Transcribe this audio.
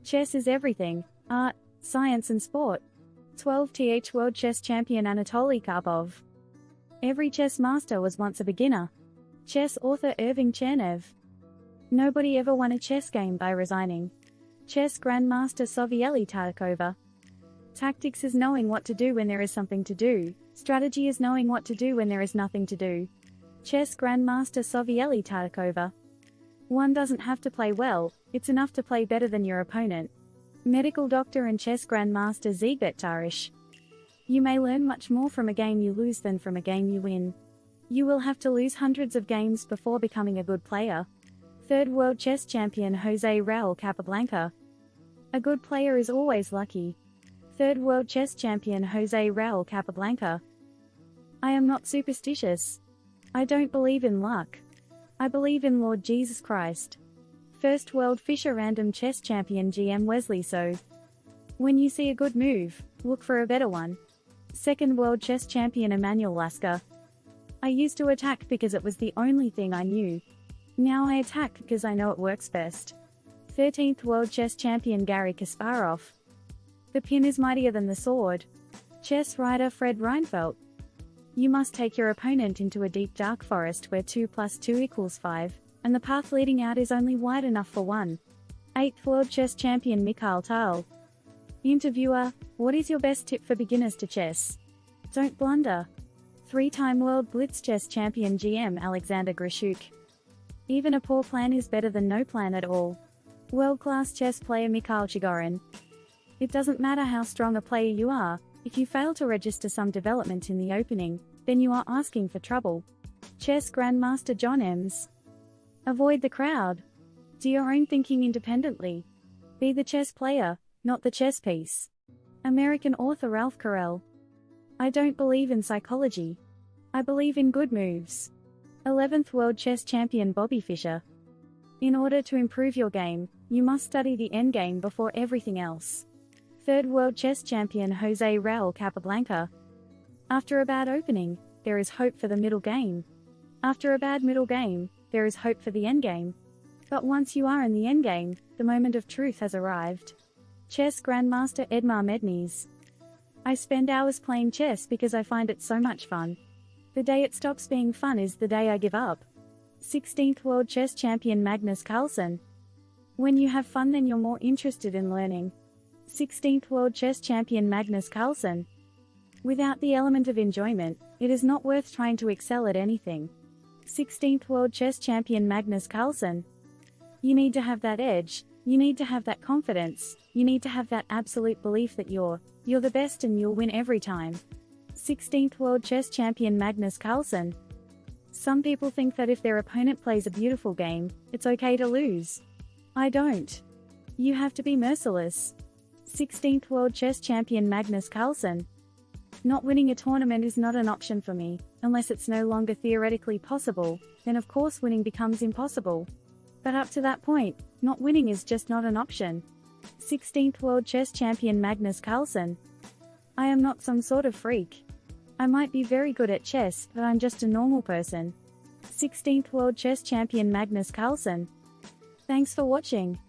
Chess is everything: art, science and sport. 12th World Chess Champion Anatoly Karpov. Every chess master was once a beginner. Chess author Irving Chernev. Nobody ever won a chess game by resigning. Chess Grandmaster Sovieli Tarkova. Tactics is knowing what to do when there is something to do. Strategy is knowing what to do when there is nothing to do. Chess Grandmaster Sovieli Tarkova. One doesn't have to play well, it's enough to play better than your opponent. Medical doctor and chess grandmaster Ziegbert Tarish. You may learn much more from a game you lose than from a game you win. You will have to lose hundreds of games before becoming a good player. 3rd World Chess Champion Jose Raul Capablanca. A good player is always lucky. 3rd World Chess Champion Jose Raul Capablanca. I am not superstitious. I don't believe in luck. I believe in Lord Jesus Christ. 1st World Fischer Random Chess Champion GM Wesley So. When you see a good move, look for a better one. 2nd World Chess Champion Emmanuel Lasker. I used to attack because it was the only thing I knew. Now I attack because I know it works best. 13th World Chess Champion Garry Kasparov. The pin is mightier than the sword. Chess writer Fred Reinfeldt. You must take your opponent into a deep dark forest where 2 + 2 = 5, and the path leading out is only wide enough for one. 8th World Chess Champion Mikhail Tal. Interviewer, what is your best tip for beginners to chess? Don't blunder. 3-time World Blitz Chess Champion GM Alexander Grishuk. Even a poor plan is better than no plan at all. World-class chess player Mikhail Chigorin. It doesn't matter how strong a player you are, if you fail to register some development in the opening, then you are asking for trouble. Chess Grandmaster John Ems. Avoid the crowd. Do your own thinking independently. Be the chess player, not the chess piece. American author Ralph Carell. I don't believe in psychology. I believe in good moves. 11th World Chess Champion Bobby Fischer. In order to improve your game, you must study the endgame before everything else. 3rd World Chess Champion Jose Raul Capablanca. After a bad opening, there is hope for the middle game. After a bad middle game, there is hope for the endgame. But once you are in the endgame, the moment of truth has arrived. Chess Grandmaster Edmar Mednes. I spend hours playing chess because I find it so much fun. The day it stops being fun is the day I give up. 16th World Chess Champion Magnus Carlsen. When you have fun, then you're more interested in learning. 16th World Chess Champion Magnus Carlsen. Without the element of enjoyment, it is not worth trying to excel at anything. 16th World Chess Champion Magnus Carlsen. You need to have that edge, you need to have that confidence, you need to have that absolute belief that you're the best and you'll win every time. 16th World Chess Champion Magnus Carlsen. Some people think that if their opponent plays a beautiful game, it's okay to lose. I don't. You have to be merciless. 16th World Chess Champion Magnus Carlsen. Not winning a tournament is not an option for me, unless it's no longer theoretically possible, then of course winning becomes impossible. But up to that point, not winning is just not an option. 16th World Chess Champion Magnus Carlsen. I am not some sort of freak. I might be very good at chess, but I'm just a normal person. 16th World Chess Champion Magnus Carlsen. Thanks for watching.